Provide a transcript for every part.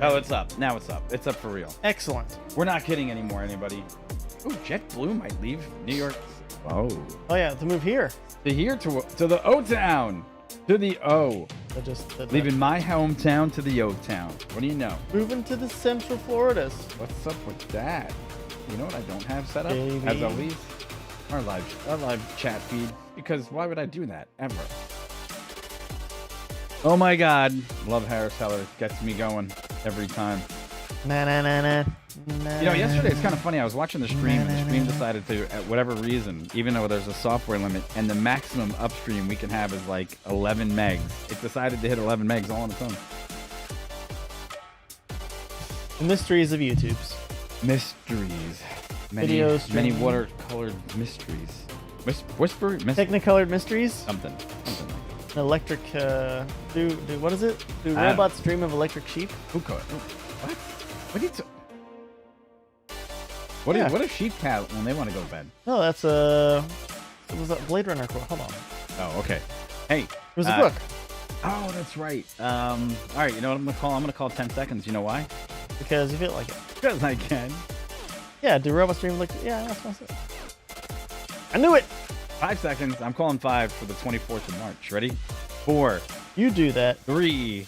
Oh, it's up. Now it's up. It's up for real. Excellent. We're not kidding anymore, anybody. Ooh, JetBlue might leave New York. Oh. Oh yeah, to move here. To here, to the O-Town. To the O. Leaving my hometown to the O-Town. What do you know? Moving to the Central Floridas. What's up with that? You know what I don't have set up? Baby. As always, our live chat feed. Because why would I do that? Ever. Oh my God. Love Harris Heller. Gets me going every time. Na na na na. You know, yesterday it's kind of funny. I was watching the stream, and the stream decided to, at whatever reason, even though there's a software limit, and the maximum upstream we can have is like 11 megs. It decided to hit 11 megs all on its own. The mysteries of YouTube's. Mysteries. Many watercolored mysteries. Whisper? Technicolored mysteries? Something. An electric, what is it? Do robots dream of electric sheep? What? What Yeah. What if sheep cat when they want to go to bed? No, that's it was a Blade Runner quote. Hold on. Oh, okay. Hey. It was a book. Oh, that's right. All right, you know what I'm gonna call? I'm gonna call 10 seconds. You know why? Because you feel like it. Because I can. Yeah, do robots dream of electric? Yeah, that's it. I knew it! 5 seconds. I'm calling 5 for the 24th of March. Ready? 4. You do that. 3,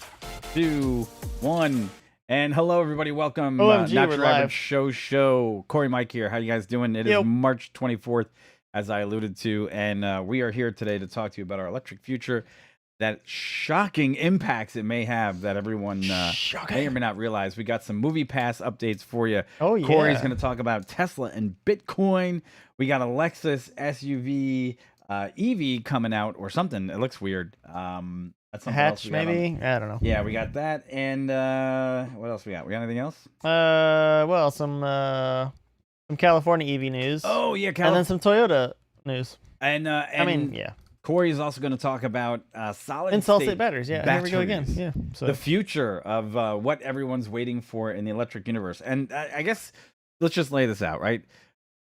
2, 1. And hello, everybody. Welcome. OMG, Not we're Your Average live. Show. Corey Mike here. How you guys doing? It is Yep. March 24th, as I alluded to. And we are here today to talk to you about our electric future. That shocking impacts it may have that everyone may or may not realize. We got some MoviePass updates for you. Oh, yeah. Corey's going to talk about Tesla and Bitcoin. We got a Lexus SUV EV coming out or something. It looks weird. That's something else Hatch, we got maybe? I don't know. Yeah, we got that. And what else we got? We got anything else? Well, some California EV news. Oh, yeah. And then some Toyota news. And I mean, yeah. Corey's also going to talk about solid state batteries. Yeah, here we go again. Yeah. So the future of what everyone's waiting for in the electric universe. And I guess let's just lay this out, right?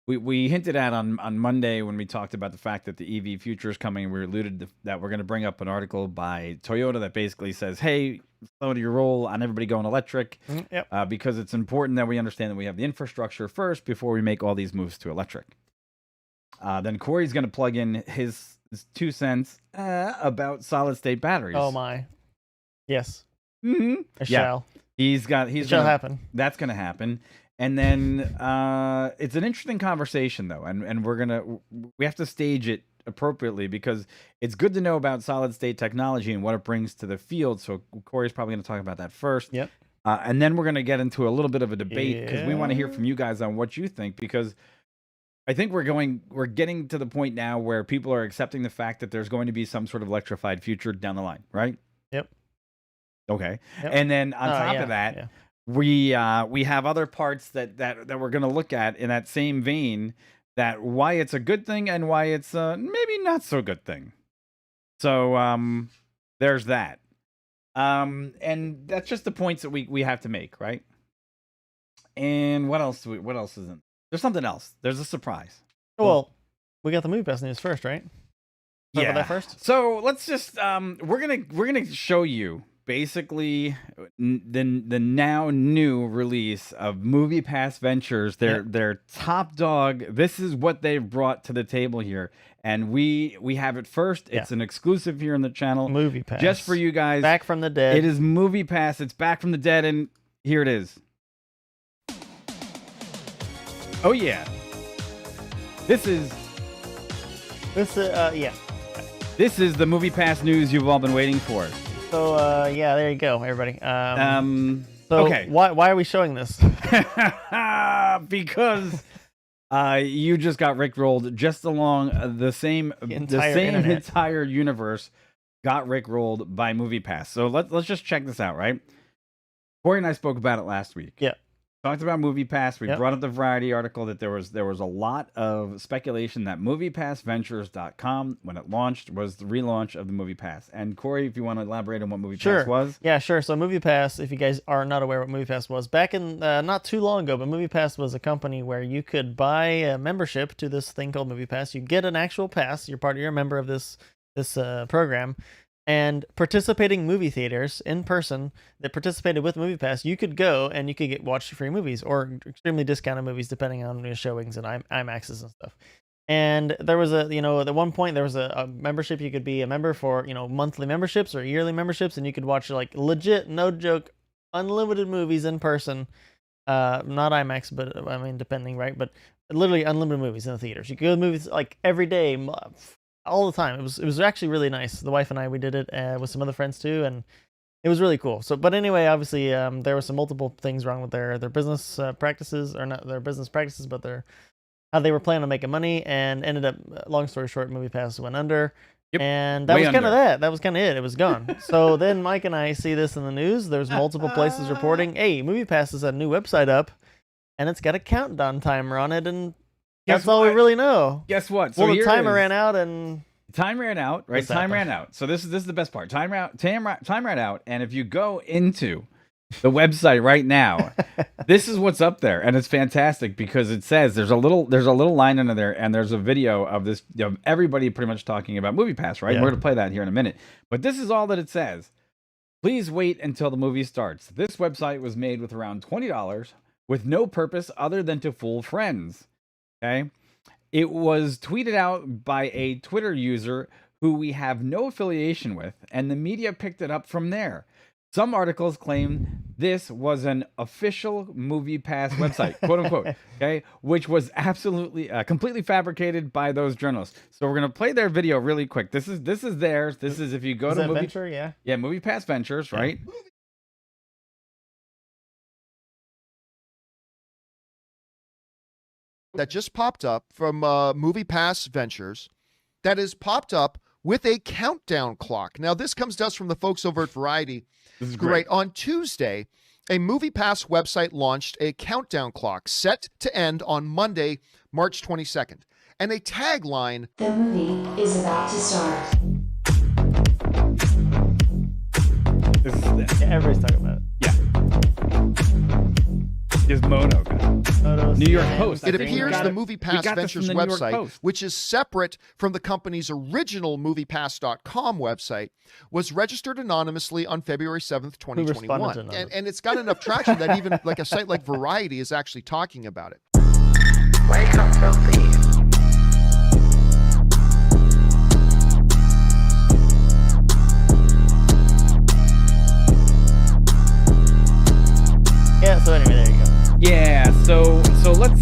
We hinted at on Monday when we talked about the fact that the EV future is coming. We alluded that we're going to bring up an article by Toyota that basically says, hey, slow to your roll on everybody going electric. Yep. Because it's important that we understand that we have the infrastructure first before we make all these moves to electric. Then Corey's going to plug in his 2 cents about solid state batteries. Oh my. Yes. Mm-hmm. I shall. It shall happen. That's going to happen. And then it's an interesting conversation though, and we have to stage it appropriately because it's good to know about solid state technology and what it brings to the field. So Corey's probably going to talk about that first. Yep. And then we're going to get into a little bit of a debate because we want to hear from you guys on what you think, because I think we're getting to the point now where people are accepting the fact that there's going to be some sort of electrified future down the line, right? Yep. Okay. Yep. And then on top of that, we have other parts that we're going to look at in that same vein, that why it's a good thing and why it's maybe not so good thing. So there's that. And that's just the points that we have to make, right? And what else is in? There's something else. There's a surprise. Well, we got the MoviePass news first, right? Talk about that first. So let's just we're gonna show you basically the now new release of MoviePass Ventures. Their top dog. This is what they've brought to the table here, and we have it first. It's an exclusive here on the channel. MoviePass, just for you guys. Back from the dead. It is MoviePass. It's back from the dead, and here it is. Oh yeah. This is the MoviePass news you've all been waiting for. So yeah, there you go, everybody. So okay. Why are we showing this? Because you just got rickrolled just along the same entire universe got rickrolled by MoviePass. So let's just check this out, right? Corey and I spoke about it last week. Yeah. Talked about MoviePass. We brought up the Variety article that there was a lot of speculation that MoviePassVentures.com, when it launched, was the relaunch of the MoviePass. And Corey, if you want to elaborate on what MoviePass was. Yeah, sure. So MoviePass, if you guys are not aware what MoviePass was, back in not too long ago, but MoviePass was a company where you could buy a membership to this thing called MoviePass. You get an actual pass. You're a member of this program. and participating movie theaters in person that participated with MoviePass, you could go and you could watch free movies or extremely discounted movies depending on showings and IMAXs and stuff. And there was at one point there was a membership. You could be a member for monthly memberships or yearly memberships, and you could watch like legit, no joke, unlimited movies in person. Not IMAX, but I mean depending, right? But literally unlimited movies in the theaters. You could go to movies like every day, all the time. It was actually really nice. The wife and I, we did it with some other friends too, and it was really cool. So, but anyway, obviously, there were some multiple things wrong with their business practices, or not their business practices, but their how they were planning on making money, and ended up. Long story short, MoviePass went under, Yep. and that Way was kind of under. that. That was kind of it. It was gone. So then Mike and I see this in the news. There's multiple places reporting, "Hey, MoviePass has a new website up, and it's got a countdown timer on it, and Guess that's all we what? really know." Guess what? So Well, the here it timer is. ran out, and Time ran out, right? What's Time happened? ran out. So this is the best part. Time ran out, and if you go into the website right now, this is what's up there, and it's fantastic because it says there's a little line under there, and there's a video of this everybody pretty much talking about MoviePass, right? Yeah. We're gonna play that here in a minute, but this is all that it says. Please wait until the movie starts. This website was made with around $20 with no purpose other than to fool friends. Okay. It was tweeted out by a Twitter user who we have no affiliation with, and the media picked it up from there. Some articles claim this was an official MoviePass website, quote unquote, okay, which was absolutely completely fabricated by those journalists. So we're gonna play their video really quick. This is theirs. This is if you go is to that Venture? Yeah. MoviePass Ventures, right? That just popped up from MoviePass Ventures that is popped up with a countdown clock. Now, this comes to us from the folks over at Variety. This is Great. On Tuesday, a MoviePass website launched a countdown clock set to end on Monday, March 22nd, and a tagline. The movie is about to start. This is it. Yeah, everybody's talking about it. Yeah. Gizmodo guy. Photos, New York CNN. Post. I It think. appears We got the it- we MoviePass got this from Ventures the New York website, Post. which is separate from the company's original MoviePass.com website, was registered anonymously on February 7th, responded to 2021. none of it? And it's got enough traction that even like a site like Variety is actually talking about it. Wake up, filthy. Yeah. So anyway, there you go. Yeah, so let's.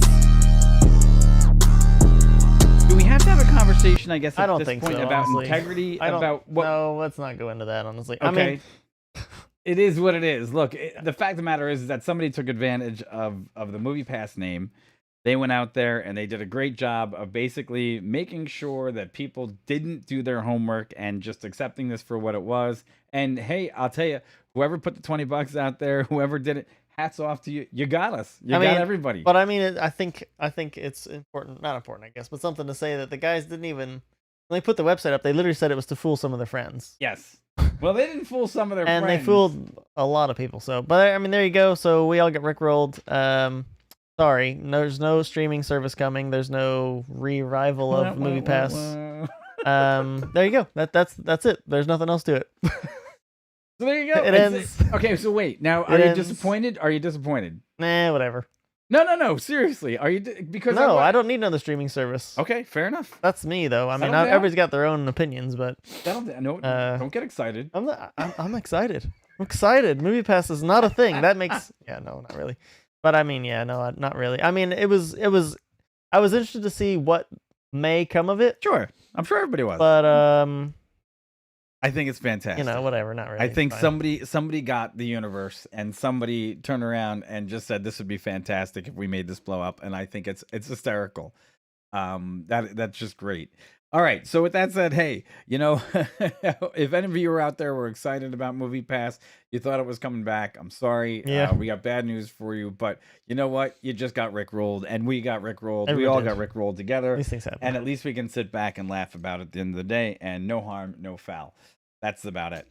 Do we have to have a conversation? I guess at I don't this think point so, about honestly. integrity, I don't. about what. No, let's not go into that. Honestly, Okay, I mean, it is what it is. Look, the fact of the matter is that somebody took advantage of the MoviePass name. They went out there and they did a great job of basically making sure that people didn't do their homework and just accepting this for what it was. And hey, I'll tell you, whoever put the $20 out there, whoever did it, hats off to you. You got us. You I mean, got everybody. But I mean, I think it's important, not important, I guess, but something to say that the guys didn't even when they put the website up. They literally said it was to fool some of their friends. Yes. Well, they didn't fool some of their And friends. they fooled a lot of people. So, but I mean, there you go. So we all get rickrolled. Sorry, there's no streaming service coming. There's no revival of MoviePass. There you go. That's it. There's nothing else to it. So there you go. It ends. Okay, so wait. Now, It are you ends. disappointed? Are you disappointed? Nah, whatever. No. Seriously, are you? Because No, I don't need another streaming service. Okay, fair enough. That's me though. I mean, Settle down. everybody's got their own opinions, but Don't get excited. I'm excited. I'm excited. MoviePass is not a thing. That makes no, not really. But I mean, no, not really. I mean, it was. I was interested to see what may come of it, Sure, I'm sure everybody was. but I think it's fantastic. whatever. Not really. I think Fine. somebody got the universe, and somebody turned around and just said this would be fantastic if we made this blow up, and I think it's hysterical. That's just great. All right, so with that said, hey, if any of you are out there were excited about MoviePass, you thought it was coming back, I'm sorry. Yeah. We got bad news for you, but you know what? You just got rickrolled, and we got rickrolled. We Everyone all did. got rickrolled together. These things happen. And at least we can sit back and laugh about it at the end of the day, and no harm, no foul. That's about it.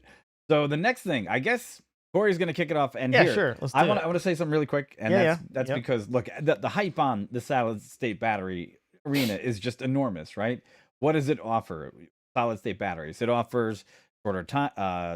So the next thing, I guess Corey's going to kick it off. And Yeah, here, sure. Let's do I it. want to say something really quick, and Yeah, that's Yep. because look, the hype on the solid state battery arena is just enormous, right? What does it offer? Solid state batteries. It offers shorter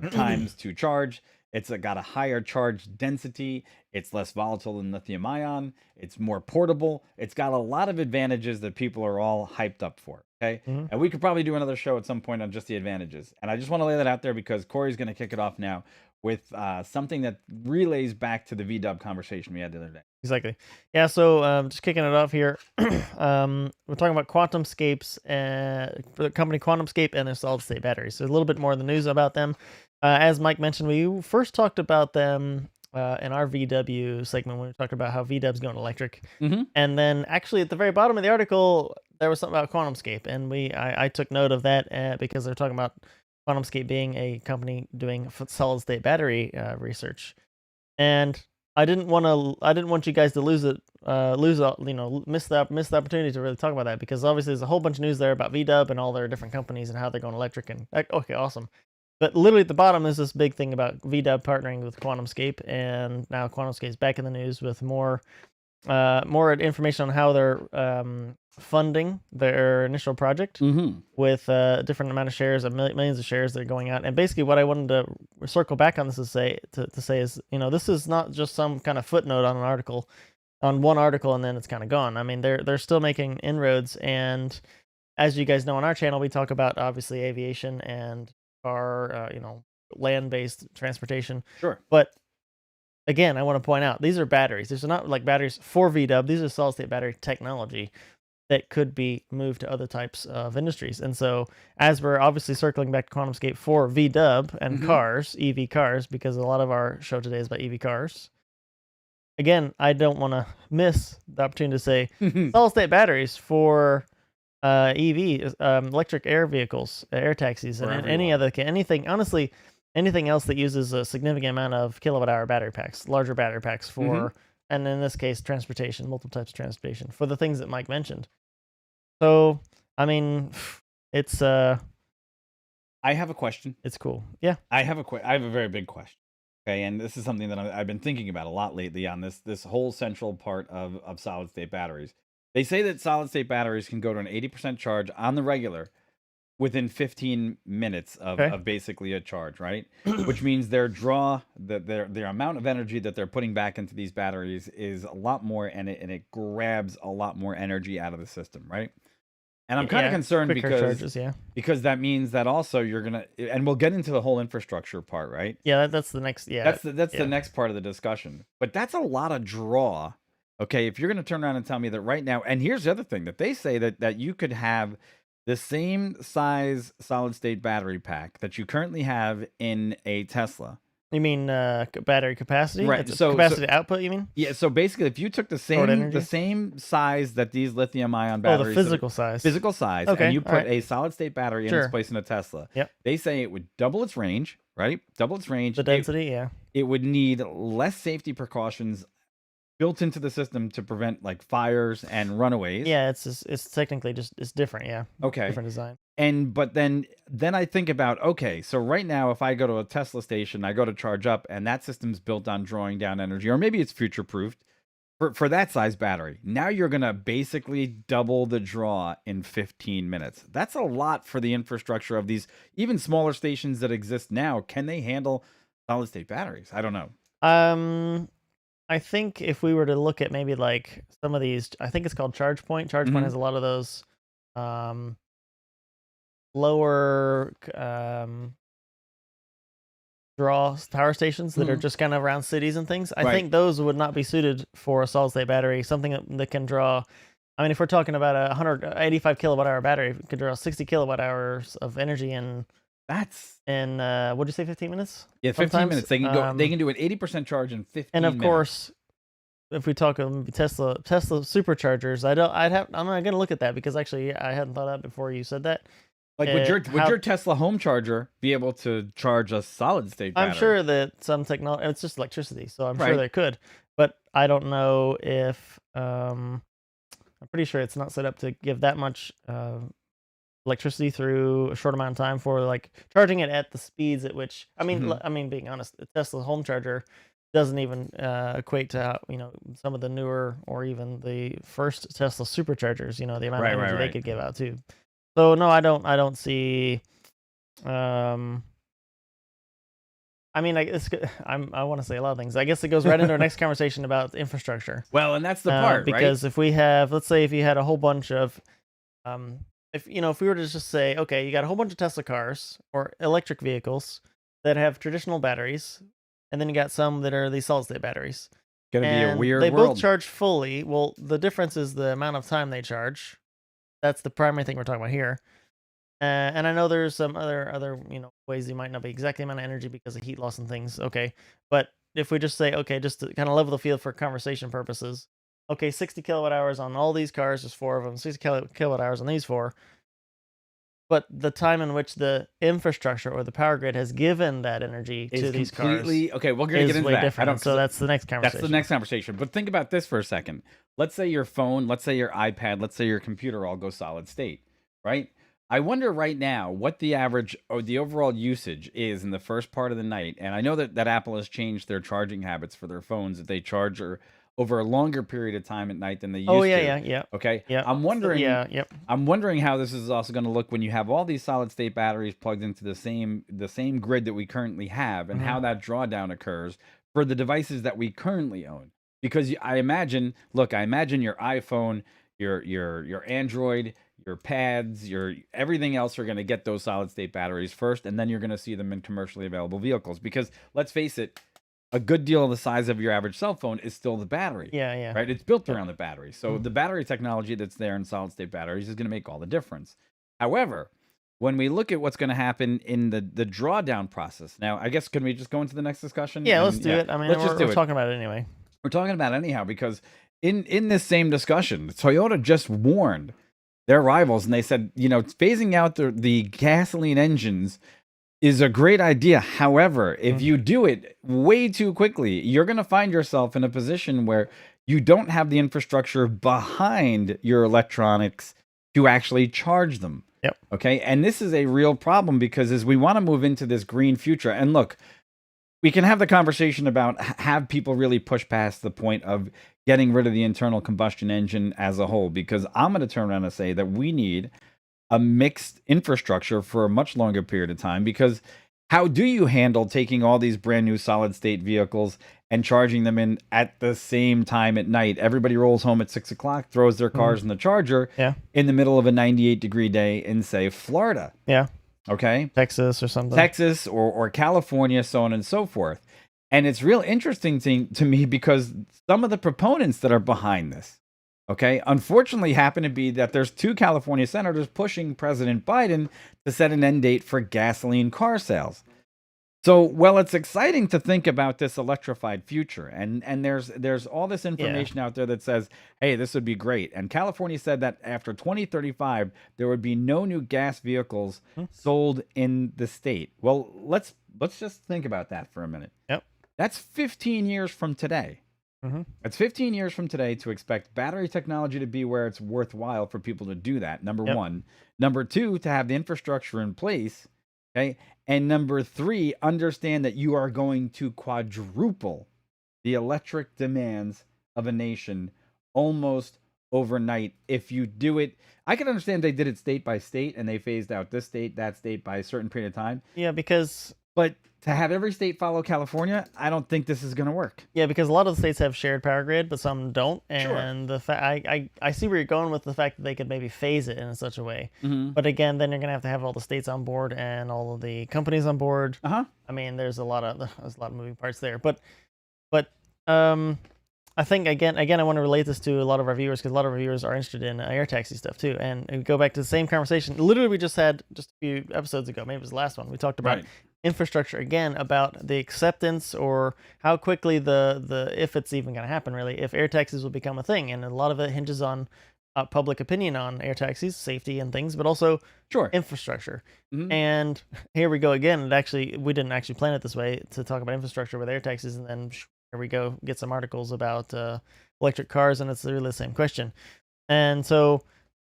times to charge. It's got a higher charge density. It's less volatile than lithium ion. It's more portable. It's got a lot of advantages that people are all hyped up for. Okay. Mhm. And we could probably do another show at some point on just the advantages. And I just want to lay that out there because Corey's going to kick it off now with something that relays back to the VW conversation we had the other day. Exactly. Yeah. So just kicking it off here, we're talking about QuantumScape's the company QuantumScape and their solid state batteries. So a little bit more in the news about them. As Mike mentioned, we first talked about them in our VW segment when we talked about how VW's going electric. Mm-hmm. And then actually at the very bottom of the article, there was something about QuantumScape, and I took note of that because they're talking about QuantumScape being a company doing solid state battery research. And I didn't want you guys to miss the opportunity to really talk about that, because obviously there's a whole bunch of news there about VW and all their different companies and how they're going electric, and okay, awesome. But literally at the bottom is this big thing about VW partnering with QuantumScape, and now QuantumScape's back in the news with more information on how they're funding their initial project with a different amount of shares, millions of shares that are going out. And basically what I wanted to circle back on this is to say is, this is not just some kind of footnote on one article and then it's kind of gone. I mean, they're still making inroads, and as you guys know on our channel, we talk about obviously aviation and car, land-based transportation. Sure. But again, I want to point out, these are batteries. These are not like batteries for VW. These are solid-state battery technology that could be moved to other types of industries. And so, as we're obviously circling back to QuantumScape for VW and cars, EV cars, because a lot of our show today is about EV cars. Again, I don't want to miss the opportunity to say solid-state batteries for EV, electric air vehicles, air taxis, and anything, honestly, anything else that uses a significant amount of kilowatt-hour battery packs, larger battery packs for, and in this case, transportation, multiple types of transportation, for the things that Mike mentioned. So, I mean, it's I have a question. it's cool. Yeah. I have a very big question. Okay, and this is something that I've been thinking about a lot lately on this whole central part of solid state batteries. They say that solid state batteries can go to an 80% charge on the regular within 15 minutes of basically a charge, right? Which means their amount of energy that they're putting back into these batteries is a lot more, and it grabs a lot more energy out of the system, right? And I'm kind of concerned because that means that also you're gonna, and we'll get into the whole infrastructure part, right? Yeah, that's the next. Yeah, that's the next part of the discussion. But that's a lot of draw. Okay, if you're gonna turn around and tell me that right now, and here's the other thing that they say that you could have the same size solid state battery pack that you currently have in a Tesla. You mean battery capacity? Right. So capacity output, you mean? Yeah. So basically, if you took the same size that these lithium ion batteries, the physical size, okay, and you put a solid state battery in its place in a Tesla, they say it would double its range, right? Double its range. The density, It would need less safety precautions built into the system to prevent like fires and runaways. Yeah, it's technically it's different. Yeah. Okay. Different design. But then I think about, okay, so right now if I go to a Tesla station, I go to charge up, and that system's built on drawing down energy, or maybe it's future proofed for that size battery. Now you're gonna basically double the draw in 15 minutes. That's a lot for the infrastructure of these even smaller stations that exist now. Can they handle solid state batteries? I don't know. I think if we were to look at maybe like some of these, I think it's called ChargePoint. ChargePoint has a lot of those lower draw power stations that are just kind of around cities and things. I think those would not be suited for a solid state battery, something that can draw. I mean, if we're talking about a 185 kilowatt hour battery, it could draw 60 kilowatt hours of energy in. That's in what'd you say, 15 minutes? Yeah, 15 minutes. They can go. They can do an 80% charge in 15 and of minutes. Course, if we talk Tesla superchargers, I'm not gonna look at that because actually I hadn't thought of that before you said that. Like would your Tesla home charger be able to charge a solid state battery? I'm sure that some technology, it's just electricity, so I'm sure they could, but I don't know if I'm pretty sure it's not set up to give that much electricity through a short amount of time for like charging it at the speeds at which I mean being honest, the Tesla home charger doesn't even equate to some of the newer or even the first Tesla superchargers, the amount of energy they could give out too. So no, I don't see I mean, I want to say a lot of things. I guess it goes right into our next conversation about infrastructure. Well, and that's the part, right? Because if we have, let's say, if you had a whole bunch of, if we were to just say, okay, you got a whole bunch of Tesla cars or electric vehicles that have traditional batteries, and then you got some that are these solid state batteries. Gonna be a And weird they world. both charge fully. Well, the difference is the amount of time they charge. That's the primary thing we're talking about here. And I know there's some other ways you might not be exactly the amount of energy because of heat loss and things. Okay, but if we just say, okay, just to kind of level the field for conversation purposes, okay, 60 kilowatt hours on all these cars, there's 4 of them. 60 kilowatt hours on these 4. But the time in which the infrastructure or the power grid has given that energy Is to these cars completely okay. We're gonna is get into way that. different. So that's the next conversation. That's the next conversation. But think about this for a second. Let's say your phone, let's say your iPad, let's say your computer all go solid state, right? I wonder right now what the average or the overall usage is in the first part of the night. And I know that Apple has changed their charging habits for their phones, that they charge over a longer period of time at night than they used to. Oh yeah. Okay. Yeah. I'm wondering. Yep. I'm wondering how this is also going to look when you have all these solid state batteries plugged into the same grid that we currently have, and how that drawdown occurs for the devices that we currently own. Because I imagine your iPhone, your Android, your pads, your everything else are going to get those solid state batteries first, and then you're going to see them in commercially available vehicles. Because let's face it, a good deal of the size of your average cell phone is still the battery. Yeah. Right? It's built around the battery. So the battery technology that's there in solid state batteries is going to make all the difference. However, when we look at what's going to happen in the drawdown process, now, I guess, can we just go into the next discussion? Yeah, let's do it. I mean, we're talking about it anyway. We're talking about it anyhow, because in this same discussion, Toyota just warned their rivals, and they said, phasing out the gasoline engines is a great idea. However, if you do it way too quickly, you're going to find yourself in a position where you don't have the infrastructure behind your electronics to actually charge them. Yep. Okay. And this is a real problem, because as we want to move into this green future, and look, we can have the conversation about have people really push past the point of getting rid of the internal combustion engine as a whole, because I'm going to turn around and say that we need a mixed infrastructure for a much longer period of time. Because how do you handle taking all these brand new solid state vehicles and charging them in at the same time at night? Everybody rolls home at 6 o'clock, throws their cars in the charger in the middle of a 98-degree day in, say, Florida. Yeah. Okay. Texas or something. Texas or California, so on and so forth. And it's real interesting to me, because some of the proponents that are behind this, okay, unfortunately happen to be that there's 2 California senators pushing President Biden to set an end date for gasoline car sales. So, well, it's exciting to think about this electrified future, and there's all this information out there that says, hey, this would be great. And California said that after 2035, there would be no new gas vehicles sold in the state. Well, let's just think about that for a minute. Yep. That's 15 years from today. It's 15 years from today to expect battery technology to be where it's worthwhile for people to do that. Number one. Number two, to have the infrastructure in place. Okay. And number three, understand that you are going to quadruple the electric demands of a nation almost overnight if you do it. I can understand they did it state by state and they phased out this state, that state by a certain period of time. Yeah, because... But to have every state follow California, I don't think this is going to work. Yeah, because a lot of the states have shared power grid, but some don't. And I see where you're going with the fact that they could maybe phase it in such a way. But again, then you're going to have all the states on board and all of the companies on board. I mean, there's a lot of moving parts there. But I think again, I want to relate this to a lot of our viewers, because a lot of our viewers are interested in air taxi stuff too. And we go back to the same conversation. Literally, we just had just a few episodes ago. Maybe it was the last one. We talked about infrastructure again, about the acceptance or how quickly the if it's even going to happen, really, if air taxis will become a thing. And a lot of it hinges on public opinion on air taxis, safety and things, but also infrastructure. And here we go again. We didn't actually plan it this way to talk about infrastructure with air taxis, and then here we go, get some articles about electric cars, and it's really the same question. And so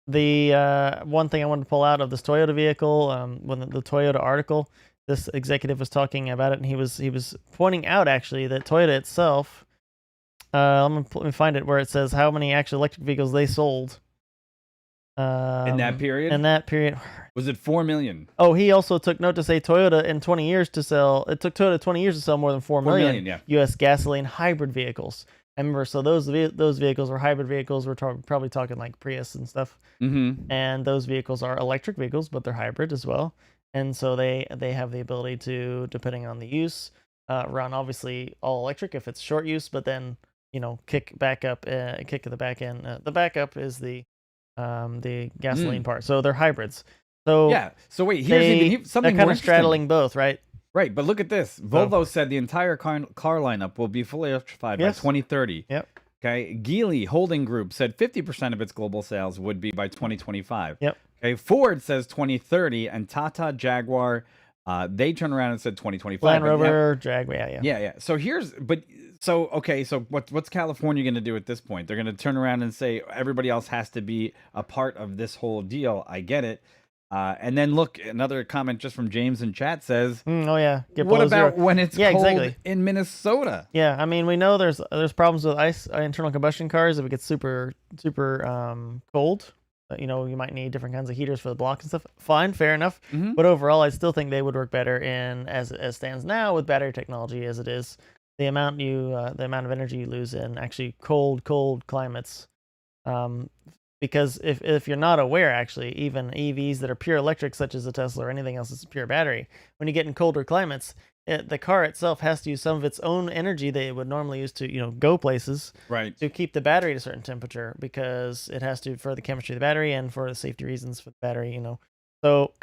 the one thing I wanted to pull out of this Toyota vehicle, when the Toyota article, this executive was talking about it, and he was pointing out actually that Toyota itself, let me find it where it says how many actual electric vehicles they sold In that period? In that period. Was it 4 million? Oh, he also took note to say Toyota in 20 years to sell. It took Toyota 20 years to sell more than 4 million, yeah. U.S. gasoline hybrid vehicles. I remember, so those vehicles were hybrid vehicles. We're probably talking like Prius and stuff. Mm-hmm. And those vehicles are electric vehicles, but they're hybrid as well. And so they have the ability to, depending on the use, run obviously all electric if it's short use, but then kick back up, kick at the back end. The backup is the gasoline part. So they're hybrids. So yeah. So wait, here's something they're kind more of straddling both, right? Right, but look at this. Volvo said the entire car lineup will be fully electrified by 2030. Yep. Okay. Geely Holding Group said 50% of its global sales would be by 2025. Yep. Okay. Ford says 2030, and Tata, Jaguar, they turned around and said 2025. Land Rover, Jaguar, yeah. Yeah. So so what's California going to do at this point? They're going to turn around and say everybody else has to be a part of this whole deal. I get it. And then look, another comment just from James in chat says, "Oh yeah, what about when it's cold in Minnesota?" Yeah, I mean we know there's problems with internal combustion cars if it gets super cold. You might need different kinds of heaters for the block and stuff. Fine, fair enough. Mm-hmm. But overall, I still think they would work better in as stands now with battery technology as it is. The amount of energy you lose in actually cold climates. Because if you're not aware, actually, even EVs that are pure electric, such as a Tesla or anything else that's pure battery, when you get in colder climates, the car itself has to use some of its own energy that it would normally use to go places, right, to keep the battery at a certain temperature, because it has to for the chemistry of the battery and for the safety reasons for the battery. So.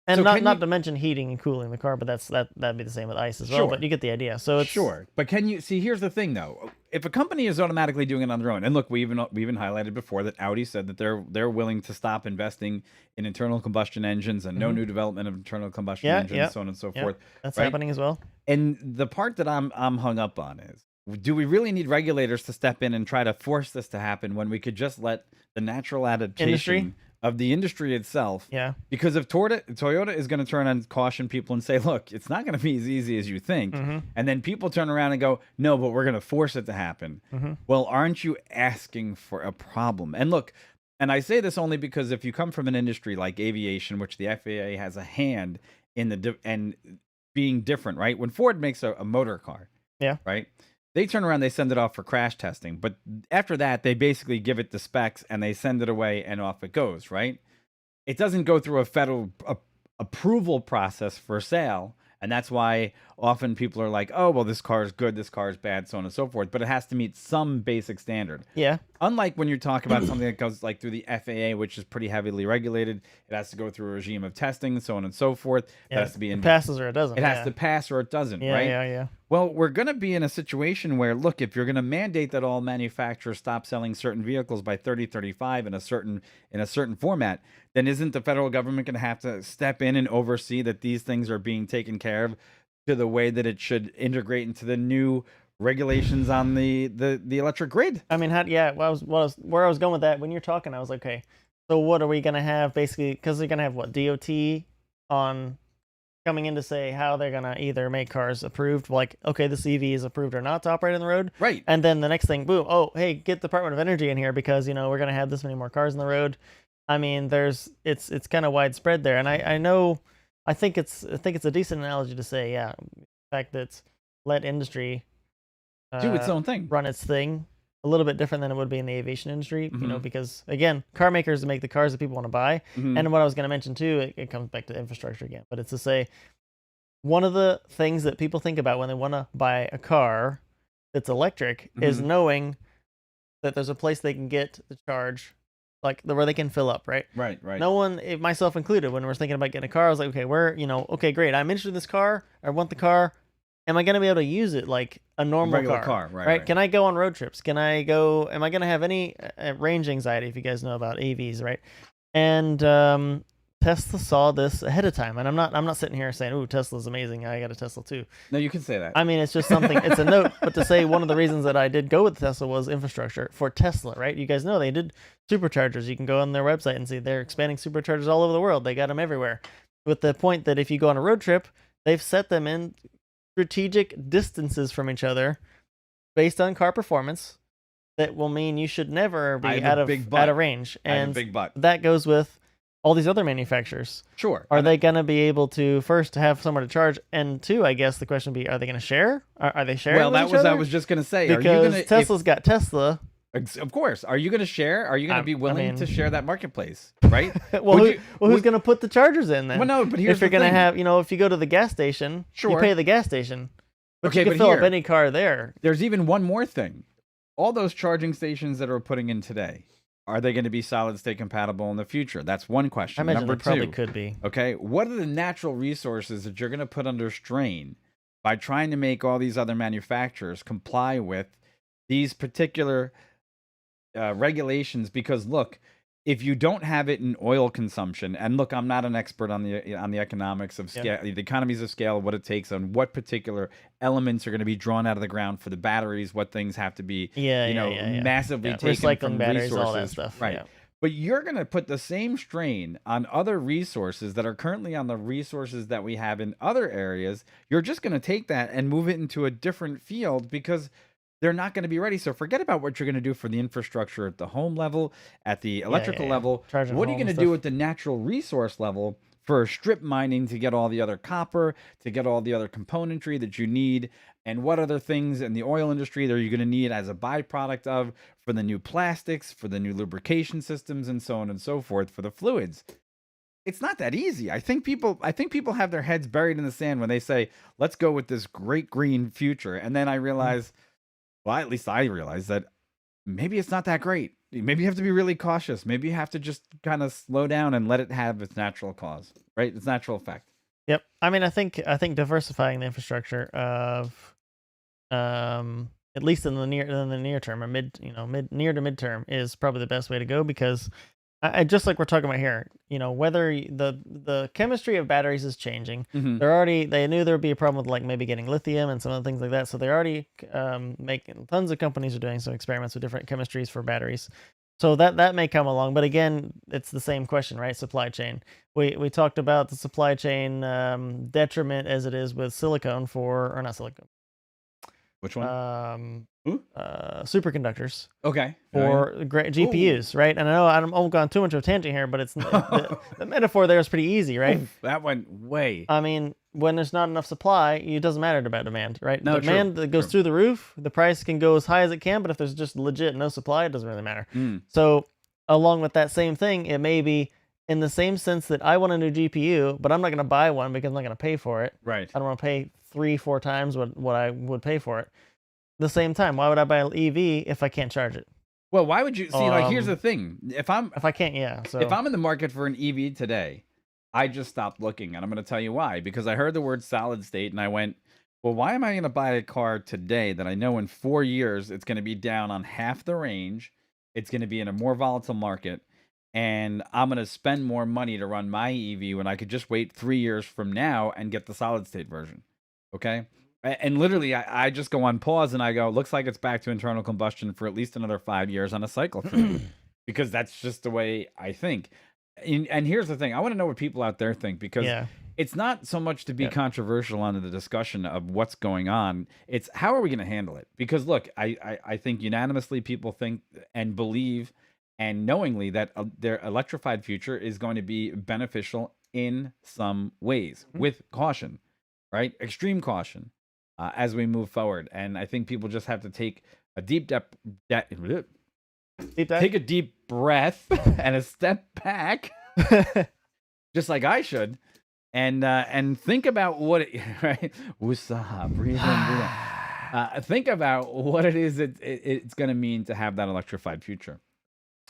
And not to mention heating and cooling the car, but that'd be the same with ice as well. But you get the idea. So it's sure. But can you see? Here's the thing, though. If a company is automatically doing it on their own, and look, we even highlighted before that Audi said that they're willing to stop investing in internal combustion engines and no new development of internal combustion engines, so on and so forth. That's happening as well. And the part that I'm hung up on is, do we really need regulators to step in and try to force this to happen when we could just let the natural adaptation of the industry itself? Yeah. Because if Toyota is going to turn and caution people and say, look, it's not going to be as easy as you think. Mm-hmm. And then people turn around and go, no, but we're going to force it to happen. Mm-hmm. Well, aren't you asking for a problem? And look, and I say this only because if you come from an industry like aviation, which the FAA has a hand in and being different, right? When Ford makes a motor car, right? They turn around, they send it off for crash testing. But after that, they basically give it the specs and they send it away and off it goes, right? It doesn't go through a federal approval process for sale. And that's why often people are like, oh, well, this car is good, this car is bad, so on and so forth. But it has to meet some basic standard. Yeah. Unlike when you're talking about something that goes like through the FAA, which is pretty heavily regulated, it has to go through a regime of testing, so on and so forth. It has to be it passes or it doesn't. It has to pass or it doesn't, right? Yeah. Well, we're going to be in a situation where, look, if you're going to mandate that all manufacturers stop selling certain vehicles by 2035 in a certain format, then isn't the federal government going to have to step in and oversee that these things are being taken care of to the way that it should integrate into the new regulations on the electric grid? I mean, where I was going with that, when you're talking, I was like, okay, so what are we going to have basically, because they're going to have what, DOT on coming in to say how they're going to either make cars approved, like, okay, this EV is approved or not to operate on the road. Right. And then the next thing, boom, oh, hey, get Department of Energy in here because, we're going to have this many more cars on the road. I mean, it's kind of widespread there. And I think it's a decent analogy to say, the fact that let industry do its own thing, run its thing, a little bit different than it would be in the aviation industry, because again, car makers make the cars that people want to buy. And what I was going to mention too, it comes back to infrastructure again, but it's to say one of the things that people think about when they want to buy a car that's electric is knowing that there's a place they can get the charge, like where they can fill up, right? Right. No one, myself included, when we're thinking about getting a car, I was like, okay, okay, great. I'm interested in this car. I want the car. Am I going to be able to use it like a normal regular car? Right. Can I go on road trips? Am I going to have any range anxiety, if you guys know about AVs, right? And Tesla saw this ahead of time, and I'm not sitting here saying, "Ooh, Tesla's amazing. I got a Tesla too." No, you can say that. I mean, it's just something. It's a note, but to say one of the reasons that I did go with Tesla was infrastructure for Tesla, right? You guys know they did superchargers. You can go on their website and see they're expanding superchargers all over the world. They got them everywhere. With the point that if you go on a road trip, they've set them in strategic distances from each other based on car performance. that will mean you should never be I have out a of big out but. of range. I have a And big but. that goes with all these other manufacturers. Sure. Are they going to be able to first have somewhere to charge, and two, I guess the question would be, are they going to share? Are they sharing? Well, with that each was I other? was just gonna say. Because are you gonna Tesla's got Tesla. Of course. Are you gonna share? Are you gonna be willing to mean- share that marketplace? Right. Well, who's going to put the chargers in then? Well, no, but here's if you're the going to thing. have, if you go to the gas station, you Sure. pay the gas station, but Okay, you can but fill up here- any car there. There's even one more thing. All those charging stations that are putting in today, are they going to be solid state compatible in the future? That's one question. I imagine Number they probably two, could be. okay, what are the natural resources that you're going to put under strain by trying to make all these other manufacturers comply with these particular regulations? Because look, if you don't have it in oil consumption, and look, I'm not an expert on the economics of scale, the economies of scale, what it takes, on what particular elements are going to be drawn out of the ground for the batteries, what things have to be, massively taken recycling from batteries, resources, all that stuff. right? Yeah. But you're going to put the same strain on other resources that are currently on the resources that we have in other areas. You're just going to take that and move it into a different field because they're not going to be ready. So forget about what you're going to do for the infrastructure at the home level, at the electrical level. Charging What are you home going to and do stuff. at the natural resource level for strip mining to get all the other copper, to get all the other componentry that you need? And what other things in the oil industry that are you going to need as a byproduct of for the new plastics, for the new lubrication systems, and so on and so forth for the fluids? It's not that easy. I think people have their heads buried in the sand when they say, let's go with this great green future. And then I realize, well, at least I realize that maybe it's not that great. Maybe you have to be really cautious. Maybe you have to just kind of slow down and let it have its natural cause, right? Its natural effect. Yep. I mean, I think diversifying the infrastructure of, at least in the near term or near to midterm is probably the best way to go, because I just like we're talking about here, whether the chemistry of batteries is changing. They knew there would be a problem with like maybe getting lithium and some of the things like that. So they're already making, tons of companies are doing some experiments with different chemistries for batteries. So that may come along, but again, it's the same question, right? Supply chain. We talked about the supply chain detriment as it is with not silicone. Which one? Superconductors Okay. for great GPUs, right? And I know I'm going too much of a tangent here, but it's the metaphor there is pretty easy, right? That went way. I mean, when there's not enough supply, it doesn't matter about demand, right? No, demand true, that goes through the roof, the price can go as high as it can, but if there's just legit no supply, it doesn't really matter. So along with that same thing, it may be in the same sense that I want a new GPU, but I'm not going to buy one because I'm not going to pay for it. Right. I don't want to pay 3-4 times what I would pay for it. The same time, why would I buy an EV if I can't charge it? Well, why would you see? Like, here's the thing: if I can't, So if I'm in the market for an EV today, I just stopped looking, and I'm going to tell you why. Because I heard the word solid state, and I went, well, why am I going to buy a car today that I know in 4 years it's going to be down on half the range? It's going to be in a more volatile market, and I'm going to spend more money to run my EV when I could just wait 3 years from now and get the solid state version. Okay. And literally, I just go on pause and I go, looks like it's back to internal combustion for at least another 5 years on a cycle for me, because that's just the way I think. And here's the thing. I want to know what people out there think, because it's not so much to be controversial on the discussion of what's going on. It's how are we going to handle it? Because look, I think unanimously people think and believe and knowingly that their electrified future is going to be beneficial in some ways, with caution, right? Extreme caution. As we move forward. And I think people just have to take a take a deep breath and a step back, just like I should, and think about what it, right? Woosah, breathe in, breathe out. Think about what it is it's going to mean to have that electrified future.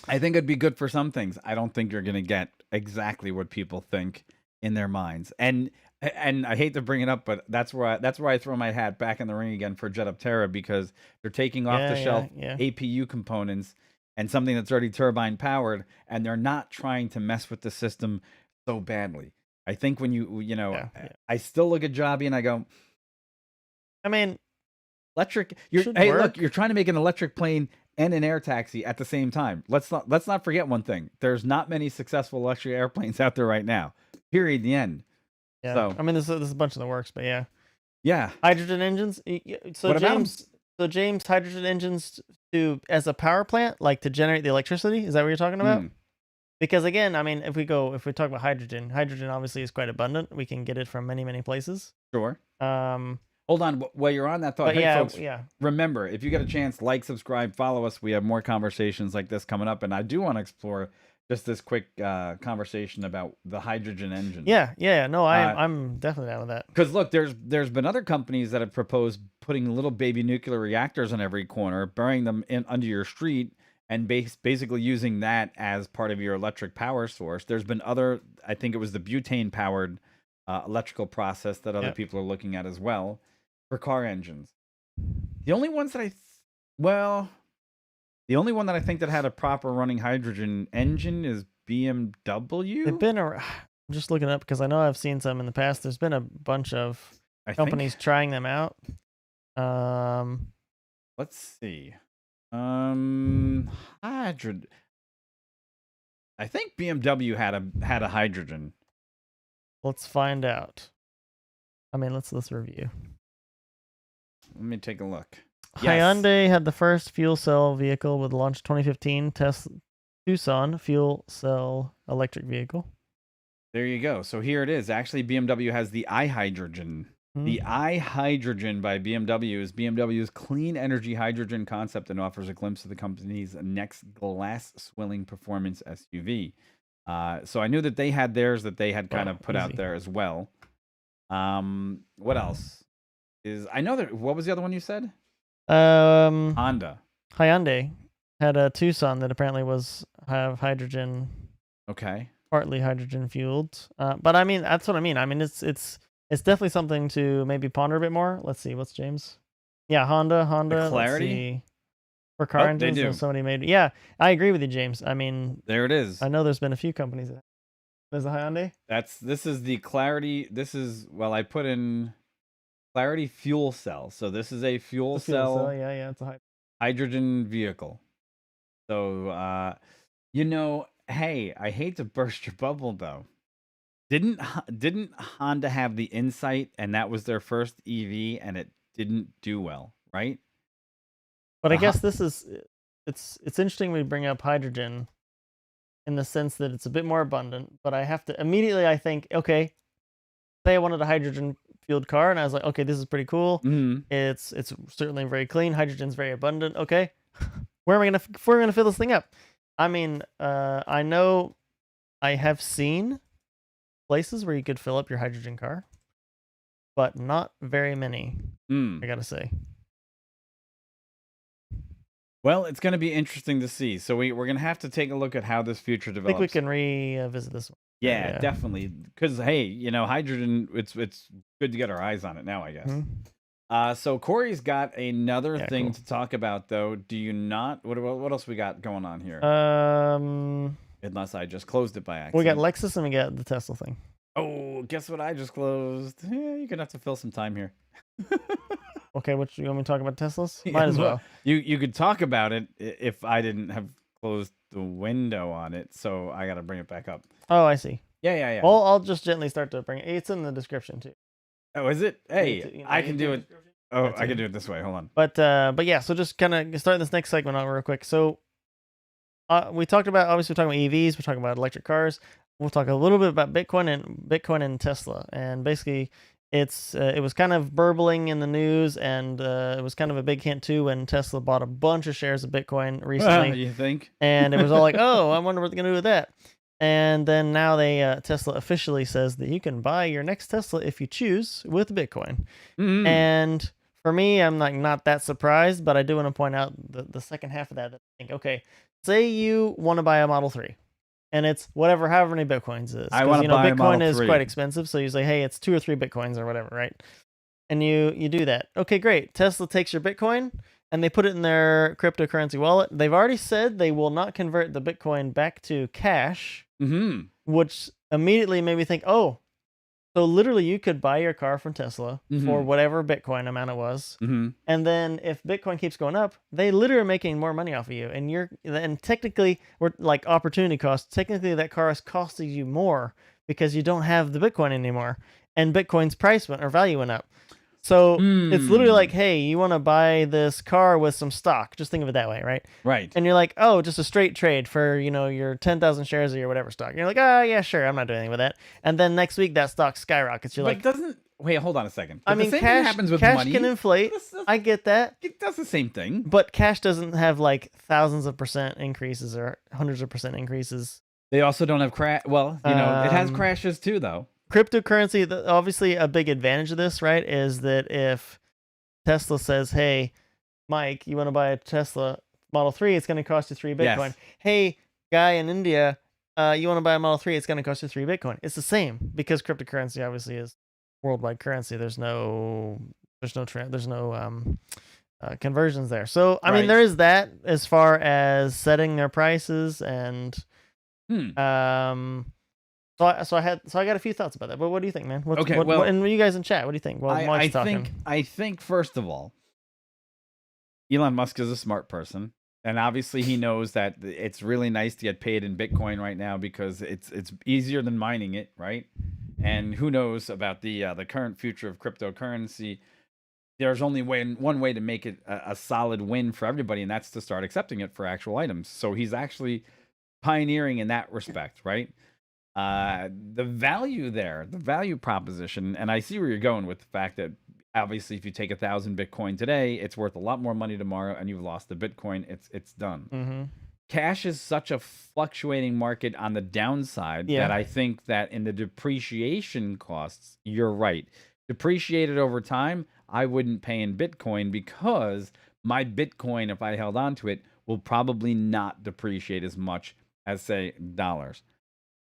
I think it'd be good for some things. I don't think you're going to get exactly what people think in their minds. And I hate to bring it up, but that's where I throw my hat back in the ring again for Jet Up Terra, because they're taking off the shelf APU components and something that's already turbine powered, and they're not trying to mess with the system so badly. I think when I still look at Joby and I go, I mean, electric. Look, you're trying to make an electric plane and an air taxi at the same time. Let's not forget one thing. There's not many successful electric airplanes out there right now. Period. The end. Yeah. So, I mean, this is a bunch in the works, but yeah. Yeah. Hydrogen engines. So what about James, So James, hydrogen engines to as a power plant, like to generate the electricity. Is that what you're talking about? Because again, I mean, if we talk about hydrogen, hydrogen obviously is quite abundant. We can get it from many, many places. Sure. Um, Hold on. While you're on that thought, but hey, yeah, folks, yeah. remember, if you get a chance, like, subscribe, follow us. We have more conversations like this coming up. And I do want to explore just this quick conversation about the hydrogen engine. Yeah. No, I'm definitely down with that. Because look, there's been other companies that have proposed putting little baby nuclear reactors on every corner, burying them in under your street, and basically using that as part of your electric power source. There's been other, I think it was the butane powered electrical process that other people are looking at as well for car engines. The only ones that the only one that I think that had a proper running hydrogen engine is BMW. They've been I'm just looking up because I know I've seen some in the past. There's been a bunch of companies trying them out. Let's see. Hydrogen. I think BMW had a hydrogen. Let's find out. I mean, let's review. Let me take a look. Hyundai had the first fuel cell vehicle with launch 2015 Tesla Tucson fuel cell electric vehicle. There you go. So here it is. Actually, BMW has the iHydrogen. The iHydrogen by BMW is BMW's clean energy hydrogen concept and offers a glimpse of the company's next glass-swilling performance SUV. So I knew that they had theirs that they had kind of put out there as well. What else? I know that. What was the other one you said? Honda. Hyundai had a Tucson that apparently have hydrogen. Okay. Partly hydrogen fueled. But I mean, that's what I mean. I mean, it's definitely something to maybe ponder a bit more. Let's see. What's James? Yeah, Honda. The Clarity? Let's see. For car engines, they do. Somebody made. Yeah, I agree with you, James. I mean, there it is. I know there's been a few companies that. There's a Hyundai. This is the Clarity. This is I put in Clarity fuel cell. So this is a fuel cell. Yeah, it's a hydrogen vehicle. So hey, I hate to burst your bubble though. Didn't Honda have the Insight and that was their first EV and it didn't do well, right? But I guess it's interesting we bring up hydrogen in the sense that it's a bit more abundant, but I have to immediately I think, okay, say I wanted a hydrogen fueled car and I was like, okay, this is pretty cool. Mm-hmm. It's certainly very clean. Hydrogen's very abundant. Okay. Where am I gonna fill this thing up? I mean, I know I have seen places where you could fill up your hydrogen car, but not very many. I gotta say. Well, it's going to be interesting to see. So we're going to have to take a look at how this future develops. I think we can revisit this one. Yeah, definitely. Because hey, hydrogen. It's good to get our eyes on it now, I guess. Mm-hmm. So Corey's got another thing to talk about, though. Do you not? What else we got going on here? Unless I just closed it by accident. We got Lexus and we got the Tesla thing. Oh, guess what I just closed? Yeah, you're gonna have to fill some time here. Okay, what you want me to talk about Teslas? Might as well. You could talk about it if I didn't have closed the window on it, so I got to bring it back up. Oh, I see. Yeah. Well, I'll just gently start to bring it. It's in the description too. Oh, is it? Hey, I can do it. Oh, I can do it this way. Hold on. But yeah, so just kind of start this next segment out real quick. So we talked about obviously we're talking about EVs, we're talking about electric cars. We'll talk a little bit about Bitcoin and Tesla, and basically it was kind of burbling in the news, and it was kind of a big hint too when Tesla bought a bunch of shares of Bitcoin recently. You think? And it was all like, oh, I wonder what they're gonna do with that. And then now Tesla officially says that you can buy your next Tesla if you choose with Bitcoin. Mm-hmm. And for me, I'm not that surprised, but I do want to point out the second half of that. I think, okay, say you want to buy a Model 3. And it's however many Bitcoins it is. I want to buy a Model 3. Bitcoin is quite expensive, so you say, hey, it's 2 or 3 Bitcoins or whatever, right? And you do that. Okay, great. Tesla takes your Bitcoin and they put it in their cryptocurrency wallet. They've already said they will not convert the Bitcoin back to cash, which immediately made me think, oh, so literally you could buy your car from Tesla for whatever Bitcoin amount it was. And then if Bitcoin keeps going up, they literally are making more money off of you. And technically, we're like opportunity cost. Technically, that car is costing you more because you don't have the Bitcoin anymore. And Bitcoin's price value went up. So it's literally like, Hmm. hey, you want to buy this car with some stock? Just think of it that way, right? Right. And you're like, oh, just a straight trade for your 10,000 shares of your whatever stock. And you're like, oh yeah, sure, I'm not doing anything with that. And then next week that stock skyrockets. You're But like, doesn't wait? Hold on a second. I But mean, the same cash thing happens with cash money. can inflate. I get that, It does the same thing. but cash doesn't have like thousands of percent increases or hundreds of percent increases. They also don't have crash. Well, it has Um, crashes too, though. Cryptocurrency, obviously a big advantage of this, right, is that if Tesla says, hey, Mike, you want to buy a Tesla Model 3, it's going to cost you 3 Bitcoin. Yes. Hey, guy in India, you want to buy a Model 3, it's going to cost you 3 Bitcoin. It's the same because cryptocurrency obviously is worldwide currency. There's no conversions there. So, I mean, Right. there is that as far as setting their prices and so I got a few thoughts about that. But what do you think, man? Okay, well- and you guys in chat, what do you think? Well, I Mike's talking. think first of all, Elon Musk is a smart person, and obviously he knows that it's really nice to get paid in Bitcoin right now because it's easier than mining it, right? And who knows about the current future of cryptocurrency? There's only one way to make it a solid win for everybody, and that's to start accepting it for actual items. So he's actually pioneering in that respect, right? The value proposition, and I see where you're going with the fact that obviously if you take 1,000 Bitcoin today, it's worth a lot more money tomorrow, and you've lost the Bitcoin. It's done. Mm-hmm. Cash is such a fluctuating market on the downside Yeah. that I think that in the depreciation costs, you're right. Depreciated over time, I wouldn't pay in Bitcoin because my Bitcoin, if I held on to it, will probably not depreciate as much as say dollars.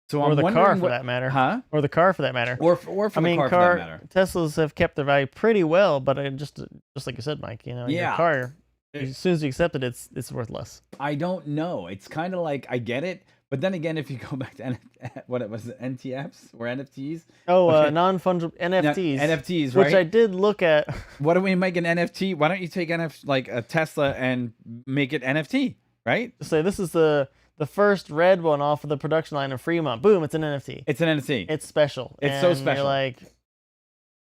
So Or I'm the car wondering for that matter. huh? Or the car for that matter. Or for I mean, the car for that matter. Teslas have kept their value pretty well, but just like you said, Mike, your Yeah. car, as soon as you accept it, it's worth less. I don't know. It's kind of like I get it, but then again, if you go back to what it was, NTFs or NFTs, Oh, Okay. non-fungible NFTs. NFTs, right? Which I did look at. What do we make an NFT? Why don't you take like a Tesla and make it NFT, right? Say this is the first red one off of the production line in Fremont. Boom, it's an NFT. It's an NFT. It's special. It's so And special. You're like,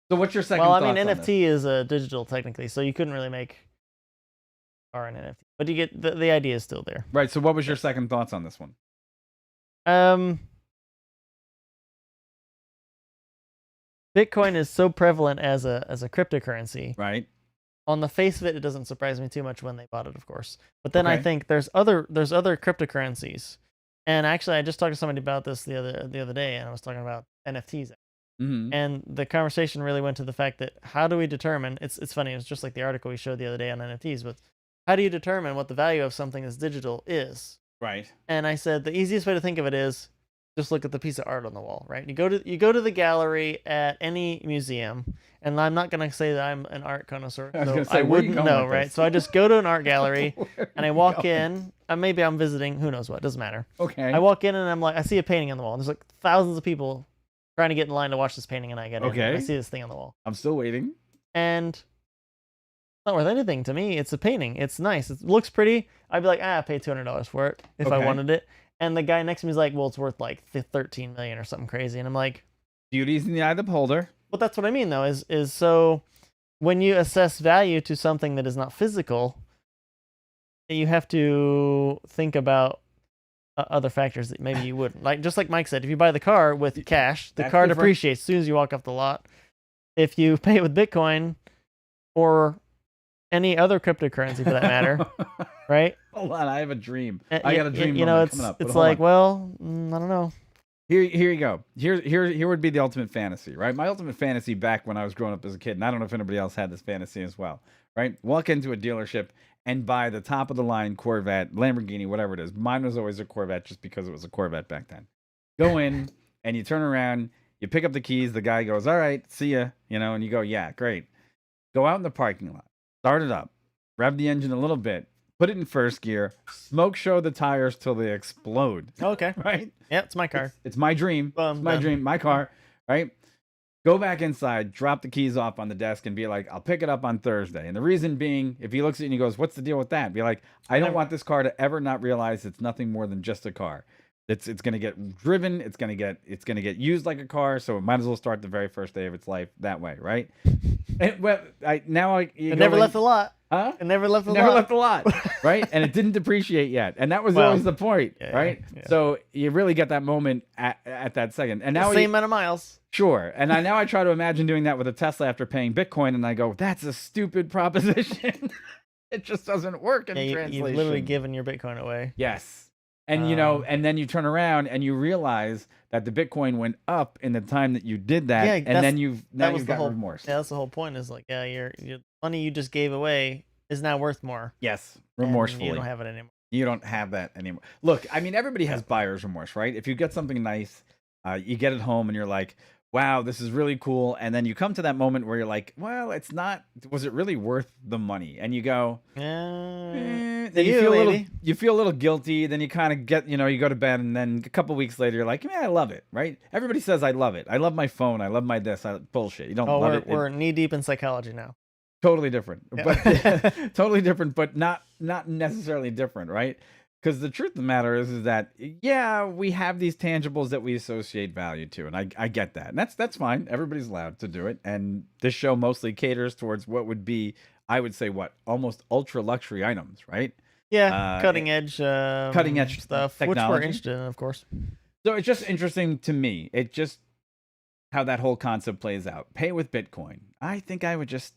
So what's your second well, I thoughts mean, on NFT is a digital technically, so you couldn't really make car an NFT. But you get the idea is still there. this? Right. So what was your second thoughts on this one? Bitcoin is so prevalent as a cryptocurrency. Right. On the face of it, it doesn't surprise me too much when they bought it, of course. But then I Okay. think there's other cryptocurrencies. And actually, I just talked to somebody about this the other day, and I was talking about NFTs. Mm-hmm. And the conversation really went to the fact that how do we determine? It's funny. It's just like the article we showed the other day on NFTs. But how do you determine what the value of something that's digital is? Right. And I said the easiest way to think of it is just look at the piece of art on the wall, right? You go to the gallery at any museum, and I'm not gonna say that I'm an art connoisseur, I was so gonna say, I where are you wouldn't going know, with right? this? So I just go to an art gallery Where and are I you walk going? in. Maybe I'm visiting, who knows what, doesn't matter. Okay. I walk in and I'm like, I see a painting on the wall. And there's like thousands of people trying to get in line to watch this painting, and I get in. Okay. And I see this thing on the wall, I'm still waiting. and it's not worth anything to me. It's a painting. It's nice. It looks pretty. I'd be like, I pay $200 for it if I Okay. wanted it. And the guy next to me is like, well, it's worth like 13 million or something crazy. And I'm like, Beauty's in the eye of the beholder. well, that's what I mean though. Is so when you assess value to something that is not physical, you have to think about other factors that maybe you wouldn't. Like just like Mike said, if you buy the car with cash, the That's car different. depreciates as soon as you walk off the lot. If you pay it with Bitcoin or any other cryptocurrency for that matter, right? Hold on, I have a dream. Uh, I got a dream. You know, moment it's coming up. but it's hold like, on. well, I don't know. Here you go. Here would be the ultimate fantasy, right? My ultimate fantasy back when I was growing up as a kid, and I don't know if anybody else had this fantasy as well, right? Walk into a dealership and buy the top of the line Corvette, Lamborghini, whatever it is. Mine was always a Corvette just because it was a Corvette back then. Go in and you turn around, you pick up the keys, the guy goes, "All right, see ya," and you go, "Yeah, great." Go out in the parking lot, start it up, rev the engine a little bit, put it in first gear, smoke show the tires till they explode, Okay. right? Yeah, it's my car. It's my dream. It's my Done. dream, my car, right? Go back inside, drop the keys off on the desk, and be like, "I'll pick it up on Thursday." And the reason being, if he looks at you and he goes, "What's the deal with that?" Be like, "I don't want this car to ever not realize it's nothing more than just a car." It's going to get driven. It's going to get used like a car. So it might as well start the very first day of its life that way, right? And, well, It never left the lot. Huh? It never left the Never lot. left the lot, right? And it didn't depreciate yet, and that was Well, always the point, yeah, right? yeah. So you really get that moment at that second. And now Same amount of miles. sure. And now I try to imagine doing that with a Tesla after paying Bitcoin, and I go, that's a stupid proposition. It just doesn't work in Yeah, translation. you've literally given your Bitcoin away. Yes. And and then you turn around and you realize that the Bitcoin went up in the time that you did that, Yeah, and then you've got whole remorse. Yeah, that's the whole point. Is like, yeah, your money you just gave away is now worth more. Yes, and remorsefully. you don't have it anymore. You don't have that anymore. Look, I mean, everybody has buyer's remorse, right? If you get something nice, you get it home and you're like, wow, this is really cool. And then you come to that moment where you're like, well, it's not, was it really worth the money? And you go, then you feel a little guilty. Then you kind of get, you go to bed, and then a couple weeks later, you're like, man, I love it, right? Everybody says I love it. I love my phone. I love my this. Bullshit. You don't love it. We're knee deep in psychology now. Totally different, Yeah. but totally different, but not necessarily different, right? Because the truth of the matter is that we have these tangibles that we associate value to, and I get that, and that's fine. Everybody's allowed to do it, and this show mostly caters towards what would be, I would say, almost ultra luxury items, right? Yeah, cutting edge stuff, which we're technology. interested in, of course. So it's just interesting to me. It just how that whole concept plays out. Pay with Bitcoin. I think I would just.